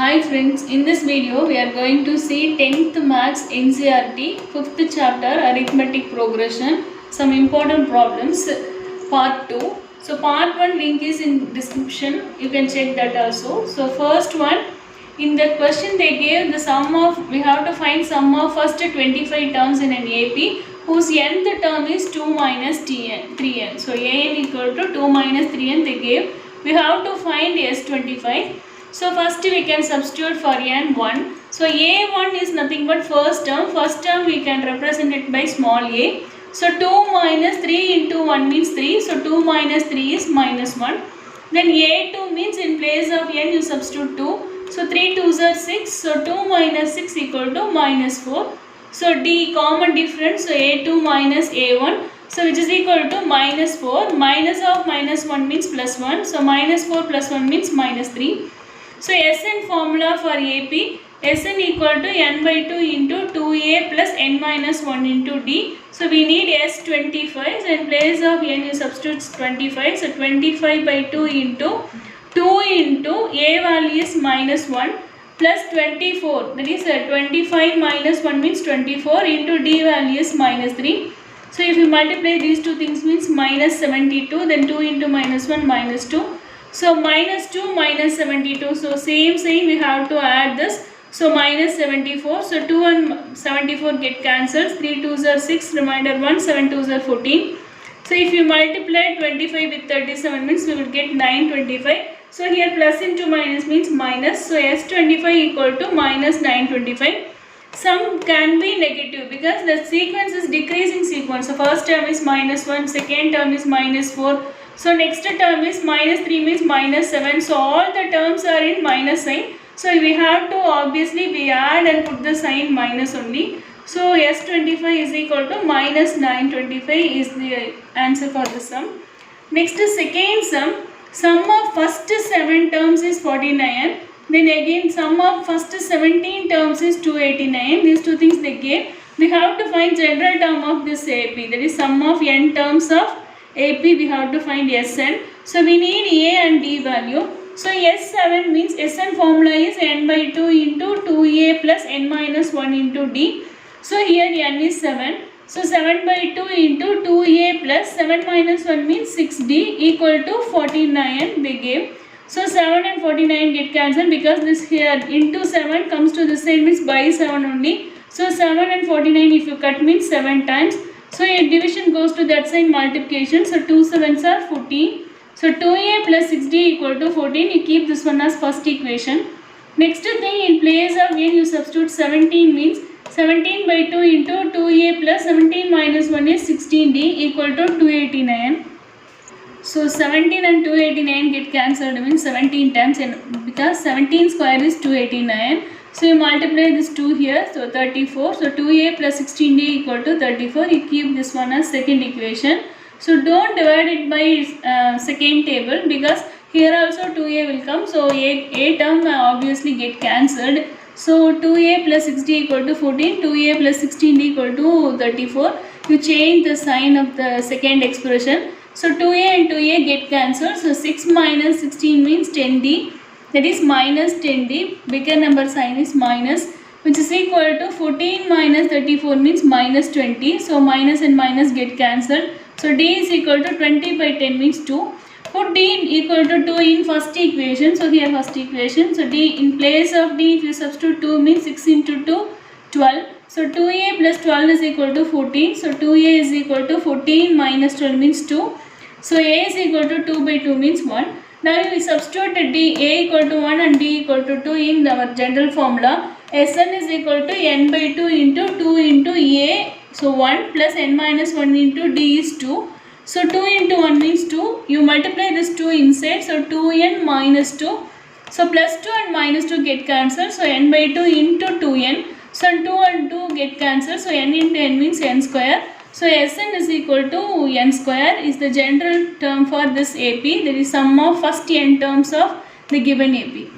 Hi friends, in this video we are going to see 10th Maths NCERT 5th chapter Arithmetic Progression, some important problems, part 2. So part 1 link is in description, you can check that also. So first one, in the question they gave the sum of, we have to find sum of first 25 terms in an AP whose nth term is 2 minus 3n. So an equal to 2 minus 3n they gave. We have to find S25. So first we can substitute for n1. So a1 is nothing but first term. First term we can represent it by small a. So 2 minus 3 into 1 means 3. So 2 minus 3 is minus 1. Then a2 means in place of n you substitute 2. So 3 2s are 6. So 2 minus 6 equal to minus 4. So D common difference. So a2 minus a1. So which is equal to minus 4. Minus of minus 1 means plus 1. So minus 4 plus 1 means minus 3. So Sn formula for AP, Sn equal to n by 2 into 2a plus n minus 1 into d. So we need S25. So in place of n you substitute 25. So 25 by 2 into 2 into a value is minus 1 plus 24. That is 25 minus 1 means 24 into d value is minus 3. So if you multiply these two things means minus 72. Then 2 into minus 1 minus 2. So minus 2 minus 72. So same we have to add this. So minus 74. So 2 and 74 get cancelled. 3 2s are 6. Remainder 1. 7 2s are 14. So if you multiply 25 with 37 means we will get 925. So here plus into minus means minus. So S25 equal to minus 925. Sum can be negative because the sequence is decreasing sequence. So first term is minus 1. Second term is minus 4. So next term is minus 3 means minus 7. So all the terms are in minus sign. So we have to obviously we add and put the sign minus only. So S25 is equal to minus 925 is the answer for the sum. Next second sum. Sum of first 7 terms is 49. Then again sum of first 17 terms is 289. These two things they gave. We have to find general term of this AP. That is sum of n terms of AP we have to find Sn. So we need A and D value. So S7 means Sn formula is n by 2 into 2A plus n minus 1 into D. So here n is 7. So 7 by 2 into 2A plus 7 minus 1 means 6D equal to 49 they gave. So 7 and 49 get cancelled because this here into 7 comes to the same means by 7 only. So 7 and 49 if you cut means 7 times. So a division goes to that side multiplication. So 2 7s are 14. So 2a plus 6d equal to 14. You keep this one as first equation. Next thing in place of n you substitute 17 means 17 by 2 into 2a plus 17 minus 1 is 16d equal to 289. So 17 and 289 get cancelled means 17 times and because 17 square is 289. So you multiply this 2 here, so 34. So 2a plus 16d equal to 34. You keep this one as second equation. So don't divide it by second table because here also 2a will come. So a term obviously get cancelled. So 2a plus 6d equal to 14. 2a plus 16d equal to 34. You change the sign of the second expression. So 2a and 2a get cancelled. So 6 minus 16 means 10d. That is minus 10d. Bigger number sign is minus, which is equal to 14 minus 34 means minus 20. So minus and minus get cancelled. So d is equal to 20 by 10 means 2. Put d equal to 2 in first equation. So here first equation. So d in place of d if you substitute 2 means 6 into 2 12. So 2a plus 12 is equal to 14. So 2a is equal to 14 minus 12 means 2. So a is equal to 2 by 2 means 1. Now we substitute d a equal to 1 and d equal to 2 in our general formula. Sn is equal to n by 2 into 2 into a. So 1 plus n minus 1 into d is 2. So 2 into 1 means 2. You multiply this 2 inside. So 2n minus 2. So plus 2 and minus 2 get cancelled. So n by 2 into 2n. So 2 and 2 get cancelled. So n into n means n square. So Sn is equal to n square is the general term for this AP. That is sum of first n terms of the given AP.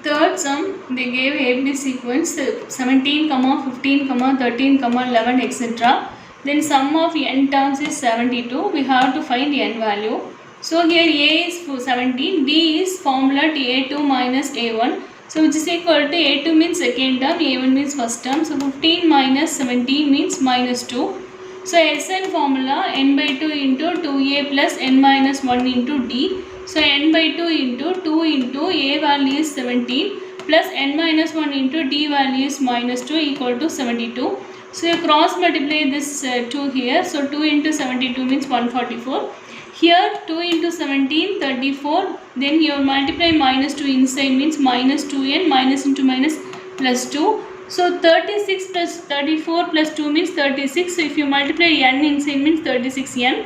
Third sum they gave AP sequence 17, 15, 13, 11 etc. Then sum of n terms is 72. We have to find n value. So here A is 17, D is formula A2 minus A1. So which is equal to A2 means second term, A1 means first term. So 15 minus 17 means minus 2. So Sn formula n by 2 into 2a plus n minus 1 into d. So n by 2 into 2 into a value is 17 plus n minus 1 into d value is minus 2 equal to 72. So you cross multiply this 2 here. So 2 into 72 means 144. Here 2 into 17 34. Then here multiply minus 2 inside means minus 2n, minus into minus plus 2. So 36 plus 34 plus 2 means 36. So if you multiply n inside means 36n.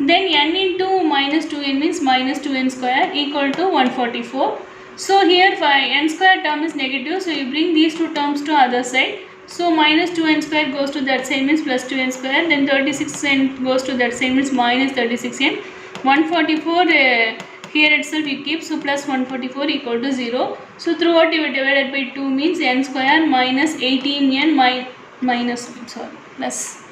Then n into minus 2n means minus 2n square equal to 144. So here n square term is negative. So you bring these two terms to other side. So minus 2n square goes to that side means plus 2n square. Then 36n goes to that side means minus 36n. 144 here itself you keep. So plus 144 equal to 0. So throughout you divided by 2 means n square minus 18n plus.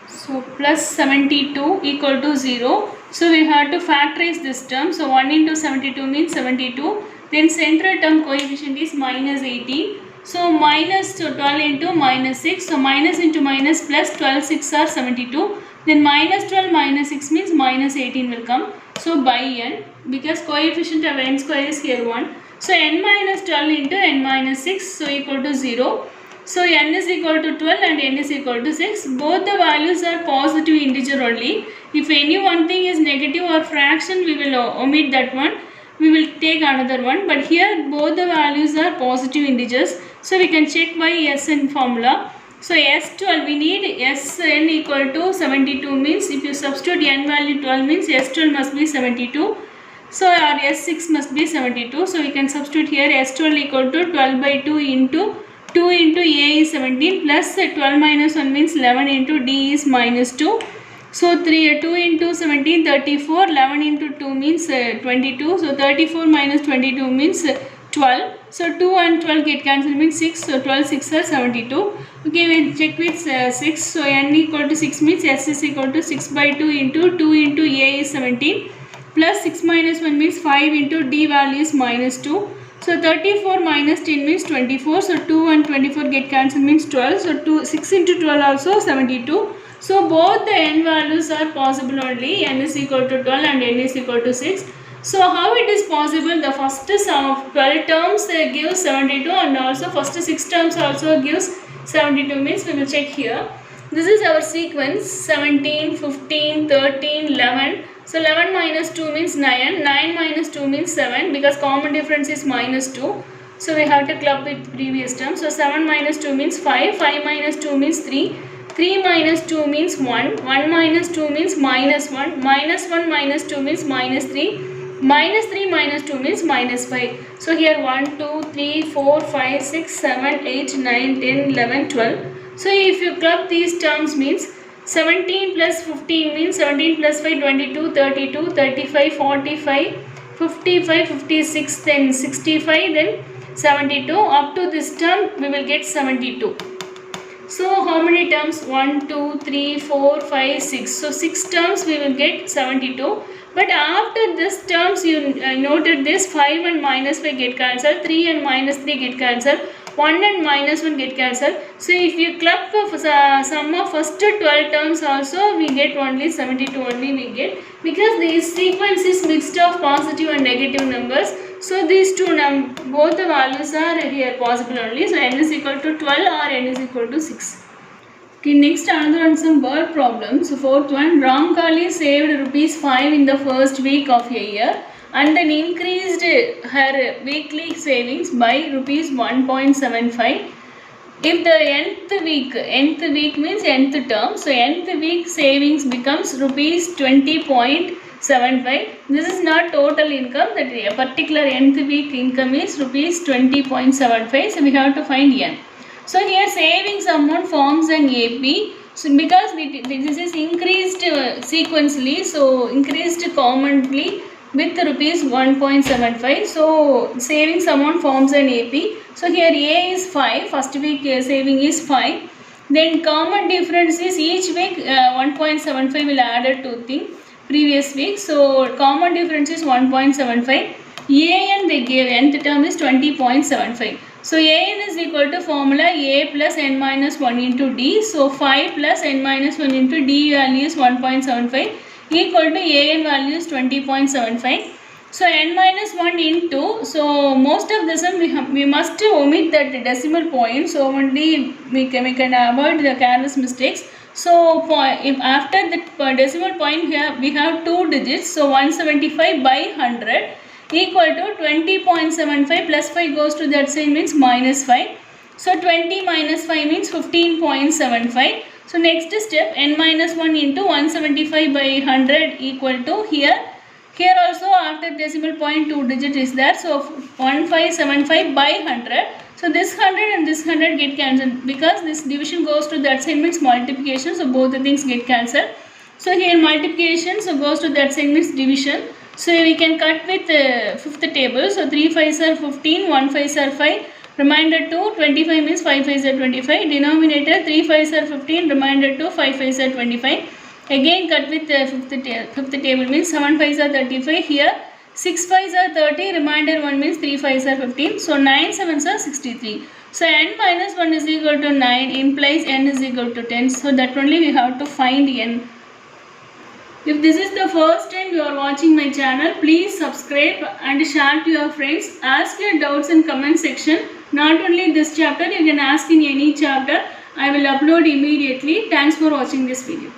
So plus 72 equal to 0. So we have to factorize this term. So 1 into 72 means 72. Then central term coefficient is minus 18. So minus 12 into minus 6. So minus into minus plus 12 6 are 72. Then minus 12 minus 6 means minus 18 will come. So by n, because coefficient of n square is here 1. So n minus 12 into n minus 6, so equal to 0. So n is equal to 12 and n is equal to 6. Both the values are positive integer only. If any one thing is negative or fraction, we will omit that one. We will take another one. But here both the values are positive integers. So we can check by Sn formula. So S12, we need Sn equal to 72 means if you substitute n value 12 means S12 must be 72. So our S6 must be 72. So we can substitute here S12 equal to 12 by 2 into 2 into A is 17 plus 12 minus 1 means 11 into D is minus 2. So 2 into 17 34, 11 into 2 means 22. So 34 minus 22 means 12. So 2 and 12 get cancelled means 6. So 12 6 are 72. Okay, we check with 6. So n equal to 6 means S is equal to 6 by 2 into 2 into A is 17 plus 6 minus 1 means 5 into D value is minus 2. So 34 minus 10 means 24. So 2 and 24 get cancelled means 12. So 6 into 12 also 72. So both the n values are possible only. N is equal to 12 and n is equal to 6. So how it is possible? The first sum of 12 terms gives 72 and also first 6 terms also gives 72 means we will check here. This is our sequence 17, 15, 13, 11. So 11 minus 2 means 9, 9 minus 2 means 7 because common difference is minus 2. So we have to club with previous term. So 7 minus 2 means 5, 5 minus 2 means 3, 3 minus 2 means 1, 1 minus 2 means minus 1, minus 1 minus 2 means minus 3, minus 3 minus 2 means minus 5. So here 1, 2, 3, 4, 5, 6, 7, 8, 9, 10, 11, 12. So if you club these terms means 17 plus 15 means 17 plus 5, 22, 32, 35, 45, 55, 56, then 65, then 72. Up to this term we will get 72. So how many terms? 1, 2, 3, 4, 5, 6. So 6 terms we will get 72. But after this terms you noted this 5 and minus 5 get cancelled, 3 and minus 3 get cancelled, 1 and minus 1 get cancelled. So if you club sum of first 12 terms also we get only 72 only we get, because this sequence is mixed of positive and negative numbers. So these two both the values are here possible only. So n is equal to 12 or n is equal to 6. Okay, next another one, some word problem. So fourth one, Ramkali saved rupees 5 in the first week of a year and then increased her weekly savings by rupees 1.75. If the nth week means nth term, so nth week savings becomes rupees 20.75. This is not total income, that a particular nth week income is rupees 20.75. So we have to find n. So here savings amount forms an AP. So because this is increased sequentially, so increased commonly with rupees 1.75. So savings amount forms an AP. So here A is 5, first week saving is 5. Then common difference is each week 1.75 will add to thing previous week. So common difference is 1.75. an they gave, nth term is 20.75. So an is equal to formula a plus n minus 1 into d. So 5 plus n minus 1 into d value is 1.75 equal to an value is 20.75. So n minus 1 into, so most of the sum we must omit that decimal point, so only we can avoid the careless mistakes. So if after the decimal point we have 2 digits, so 175 by 100 equal to 20.75 plus 5 goes to that side means minus 5. So 20 minus 5 means 15.75. So next step, n minus 1 into 175 by 100 equal to here also after decimal point 2 digit is there. So 1575 by 100. So this 100 and this 100 get cancelled because this division goes to that side means multiplication. So both the things get cancelled. So here multiplication, so goes to that side means division. So we can cut with fifth table. So 3 5s are 15, 1 5s are 5. Remainder 2, 25 means 5 5s are 25. Denominator 3 5s are 15, remainder 2, 5 5s are 25. Again cut with fifth table means 7 5s are 35. Here 6 5s are 30, remainder 1 means 3 5s are 15. So 9 7s are 63. So n minus 1 is equal to 9 implies n is equal to 10. So that only we have to find n. If this is the first time you are watching my channel, please subscribe and share to your friends. Ask your doubts in comment section. Not only this chapter, you can ask in any chapter. I will upload immediately. Thanks for watching this video.